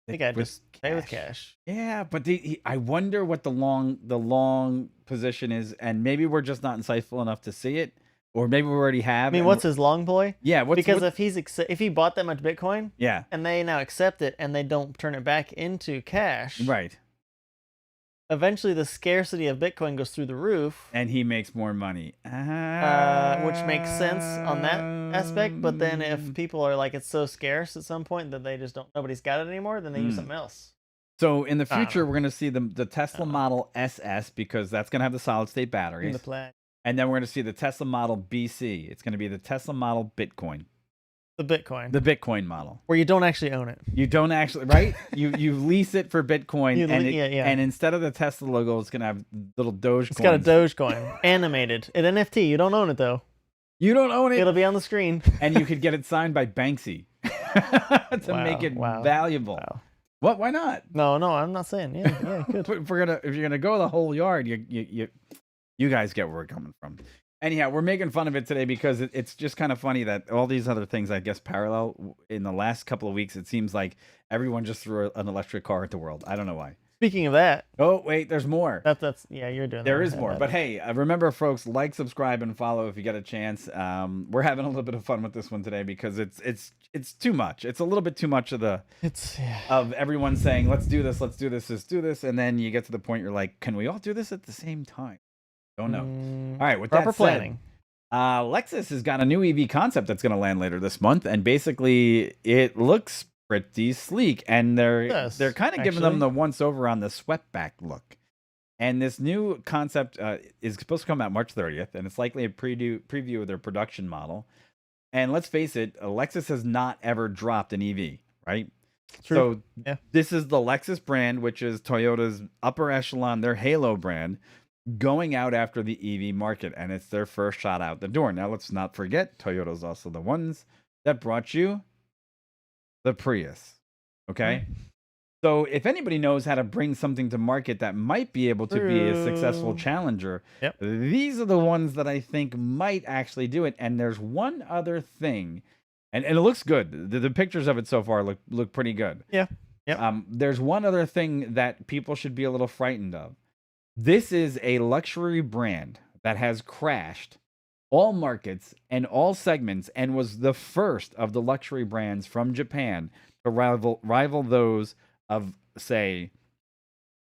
I think I'd just pay with cash. Yeah, but I wonder what the long position is, and maybe we're just not insightful enough to see it, or maybe we already have. I mean, what's his long ploy? Yeah, because if he bought that much Bitcoin, yeah, and they now accept it and they don't turn it back into cash, right? Eventually, the scarcity of Bitcoin goes through the roof, and he makes more money, which makes sense on that aspect. But then, if people are like, it's so scarce at some point that they just don't, nobody's got it anymore, then they use something else. So in the future, we're going to see the Tesla Model SS, because that's going to have the solid state batteries, and then we're going to see the Tesla Model BC. It's going to be the Tesla Model Bitcoin. The Bitcoin model, where you don't actually own it. You don't actually, right? you lease it for Bitcoin, and instead of the Tesla logo, it's gonna have little Doge. It's got a Dogecoin animated, an NFT. You don't own it though. You don't own it. It'll be on the screen, and you could get it signed by Banksy to make it valuable. Wow. What? Why not? No, I'm not saying. Yeah, good. if you're gonna go the whole yard, you guys get where we're coming from. Anyhow, we're making fun of it today because it's just kind of funny that all these other things, I guess, parallel. In the last couple of weeks, it seems like everyone just threw an electric car at the world. I don't know why. Speaking of that. Oh, wait, there's more. You're doing There is more. But hey, remember, folks, like, subscribe, and follow if you get a chance. We're having a little bit of fun with this one today because it's too much. It's a little bit too much of of everyone saying, let's do this, let's do this. And then you get to the point you're like, can we all do this at the same time? Don't know. All right, with proper that said, planning. Lexus has got a new EV concept that's going to land later this month, and basically it looks pretty sleek, and they're kind of giving them the once over on the swept-back look. And this new concept is supposed to come out March 30th, and it's likely a preview of their production model. And let's face it, Lexus has not ever dropped an EV, right? True. So this is the Lexus brand, which is Toyota's upper echelon, their Halo brand, going out after the EV market, and it's their first shot out the door. Now, let's not forget, Toyota's also the ones that brought you the Prius, okay? So if anybody knows how to bring something to market that might be able to be a successful challenger, these are the ones that I think might actually do it. And there's one other thing, and it looks good. The pictures of it so far look pretty good. Yeah. There's one other thing that people should be a little frightened of. This is a luxury brand that has crashed all markets and all segments, and was the first of the luxury brands from Japan to rival those of, say,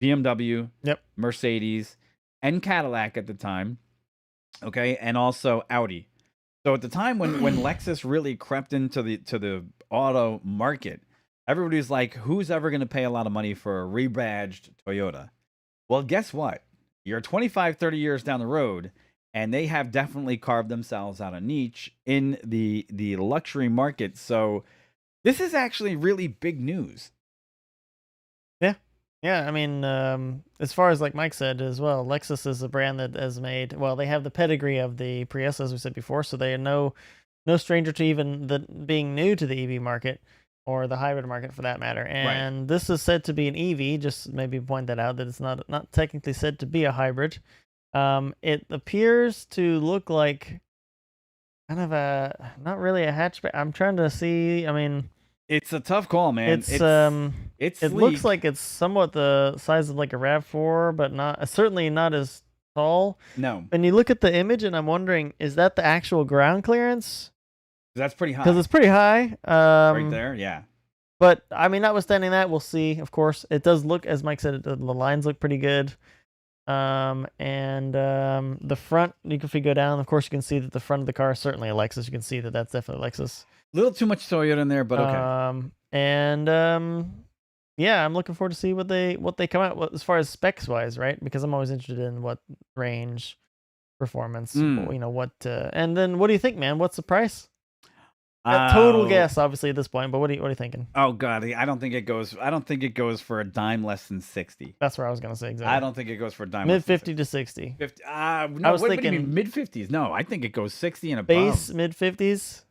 BMW, Mercedes, and Cadillac at the time, okay, and also Audi. So at the time when Lexus really crept into the auto market, everybody's like, who's ever going to pay a lot of money for a rebadged Toyota? Well, guess what? You're 25, 30 years down the road, and they have definitely carved themselves out a niche in the luxury market. So this is actually really big news. Yeah. Yeah, I mean, as far as like Mike said as well, Lexus is a brand that has made. Well, they have the pedigree of the Prius, as we said before, so they are no stranger to even the being new to the EV market or the hybrid market for that matter. And this is said to be an EV. Just maybe point that out that it's not technically said to be a hybrid. It appears to look like kind of a not really a hatchback. I'm trying to see. I mean, It's a tough call, man. it's It's it looks sleek. like it's somewhat the size of like a Rav4, but not certainly not as tall. No, And you look at the image, and I'm wondering, is that the actual ground clearance? that's pretty high. Because it's pretty high. Right there, yeah. But I mean, notwithstanding that, we'll see. Of course, it does look, as Mike said, the lines look pretty good. The front, if you go down, of course, you can see that the front of the car is certainly a Lexus. You can see that that's definitely a Lexus. A little too much Toyota in there, but okay. Yeah, I'm looking forward to see what they come out with as far as specs wise, right? Because I'm always interested in what range, performance, what. And then, what do you think, man? What's the price? A total guess, obviously, at this point. But what are you thinking? Oh God, I don't think it goes. I don't think it goes for a dime less than 60. That's where I was gonna say exactly. I don't think it goes for a dime. Mid 50 to 60. 50. No, I was what do you thinking mean mid 50s? No, I think it goes 60 and above. Base mid 50s.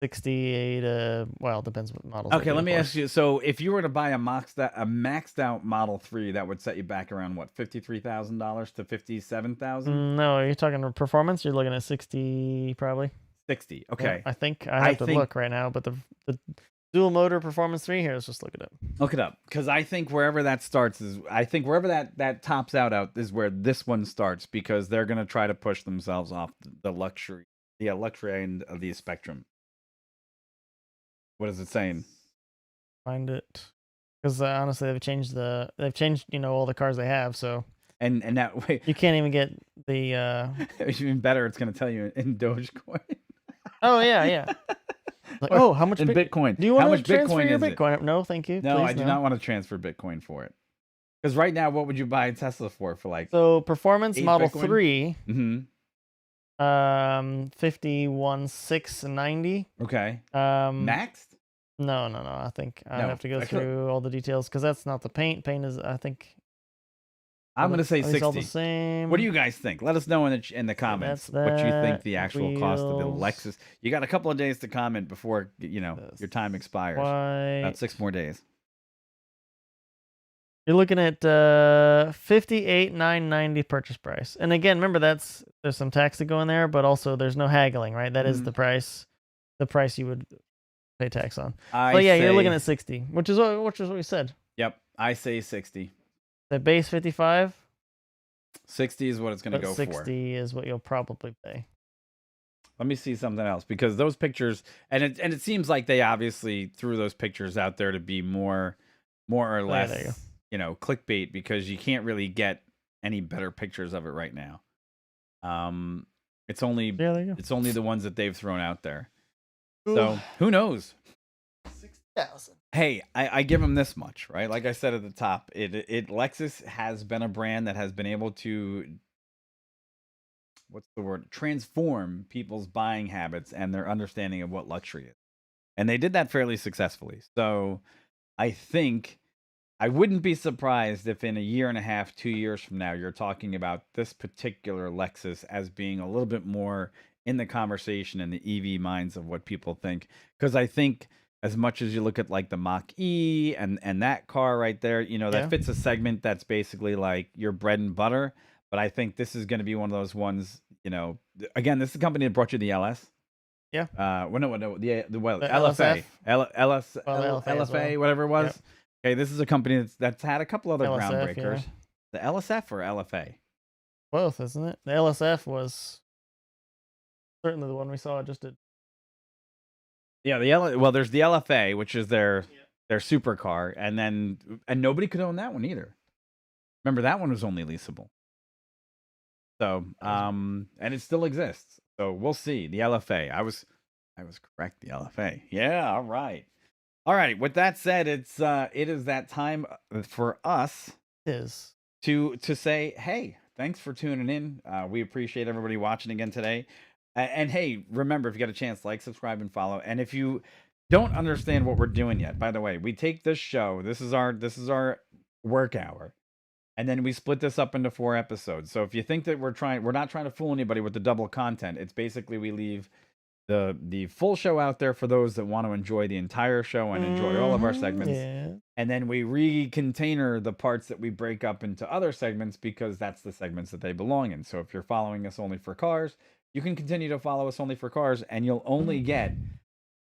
68. Well, it depends what models. Okay, let me ask you. So, if you were to buy a maxed out Model 3, that would set you back around what, $53,000 to $57,000? No, you're talking performance. You're looking at 60 probably. 60. Yeah, Okay, I think I have to look right now, but the dual motor performance 3 here. Let's just look it up. Look it up, because I think wherever that starts is, I think wherever that tops out is where this one starts, because they're gonna try to push themselves off the luxury end of the spectrum. What is it saying? Find it, because honestly, they've changed all the cars they have, so and that way you can't even get the. Even better, it's gonna tell you in Dogecoin. Oh yeah. Like, oh, how much in Bitcoin? Do you want how to much transfer Bitcoin your is Bitcoin? it? No, thank you. No, Please, I do not want to transfer Bitcoin for it. Because right now, what would you buy a Tesla for like? So performance Model Bitcoin? 3. Mm-hmm. 51,690. Okay. Maxed? No. I think I have to go through all the details because that's not the paint. Paint is, I think. I'm going to say 60. All the same. What do you guys think? Let us know in the comments what you think the actual cost of the Lexus. You got a couple of days to comment before your time expires. About 6 more days. You're looking at $58,990 purchase price. And again, remember there's some tax to go in there, but also there's no haggling, right? That is the price you would pay tax on. You're looking at 60, which is what we said. Yep, I say 60. The base 55. 60 is what it's going to go 60 for. 60 is what you'll probably pay. Let me see something else, because those pictures, and it seems like they obviously threw those pictures out there to be more or less, clickbait, because you can't really get any better pictures of it right now. It's only the ones that they've thrown out there. Ooh. So who knows? 6,000. Hey, I give them this much, right? Like I said at the top, Lexus has been a brand that has been able to, transform people's buying habits and their understanding of what luxury is. And they did that fairly successfully. So I think I wouldn't be surprised if in a year and a half, 2 years from now, you're talking about this particular Lexus as being a little bit more in the conversation in the EV minds of what people think. Because I think, as much as you look at like the Mach-E and that car right there, that fits a segment that's basically like your bread and butter. But I think this is going to be one of those ones, again, this is the company that brought you the LS. Yeah. The LSF. LFA, whatever it was. Yep. Okay, this is a company that's had a couple other groundbreakers. Yeah. The LSF or LFA? Both, isn't it? The LSF was certainly the one we saw just did. Yeah, there's the LFA, which is their supercar, and nobody could own that one either. Remember, that one was only leasable. So, and it still exists. So we'll see. The LFA. I was correct. The LFA. Yeah. All right. All right. With that said, it is that time for us to say, hey, thanks for tuning in. We appreciate everybody watching again today. And hey, remember, if you get a chance, like, subscribe, and follow. And if you don't understand what we're doing yet, by the way, we take this show. This is our work hour. And then we split this up into 4 episodes. So if you think that we're not trying to fool anybody with the double content. It's basically we leave the full show out there for those that want to enjoy the entire show and enjoy all of our segments. Yeah. And then we re-container the parts that we break up into other segments because that's the segments that they belong in. So if you're following us only for cars, you can continue to follow us only for cars, and you'll only get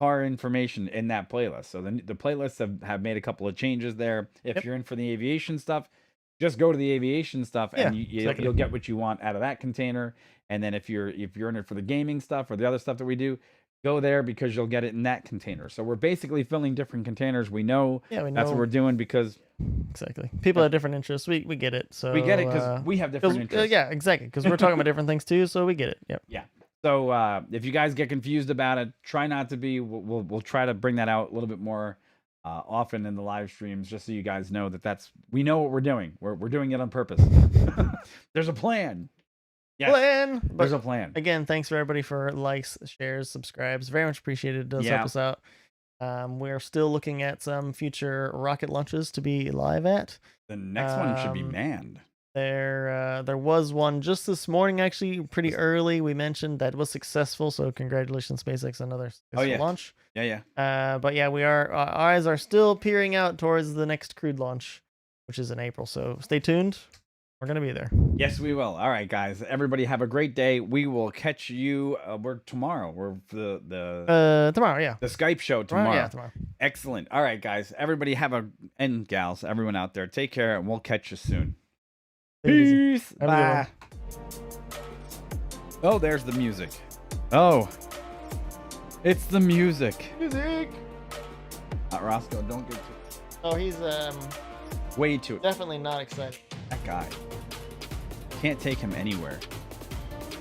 car information in that playlist. So the playlists have made a couple of changes there. If you're in for the aviation stuff, just go to the aviation stuff, and you'll get what you want out of that container. And then if you're in it for the gaming stuff or the other stuff that we do, go there because you'll get it in that container. So we're basically filling different containers. We know, that's what we're doing because exactly people have different interests. We get it. So we get it because we have different interests. Yeah, exactly. Because we're talking about different things too, so we get it. Yep. Yeah. So if you guys get confused about it, try not to be. We'll try to bring that out a little bit more often in the live streams, just so you guys know we know what we're doing. We're doing it on purpose. There's a plan. Yes, Plan. There's a plan. Again, thanks for everybody for likes, shares, subscribes. Very much appreciated. It does help us out. We're still looking at some future rocket launches to be live at. The next one should be manned. There was one just this morning, actually, pretty early. We mentioned that was successful, so congratulations, SpaceX, another successful launch. Yeah. But yeah, our eyes are still peering out towards the next crewed launch, which is in April. So stay tuned. We're gonna be there. Yes, we will. All right, guys. Everybody have a great day. We will catch you. We're tomorrow. We're tomorrow. Yeah. The Skype show tomorrow. Yeah, tomorrow. Excellent. All right, guys. Everybody and gals, everyone out there, take care, and we'll catch you soon. Peace. Bye. Oh, there's the music. Oh, it's the music. Music. Roscoe, don't get too. Oh, he's way too. Definitely not excited. That guy. Can't take him anywhere.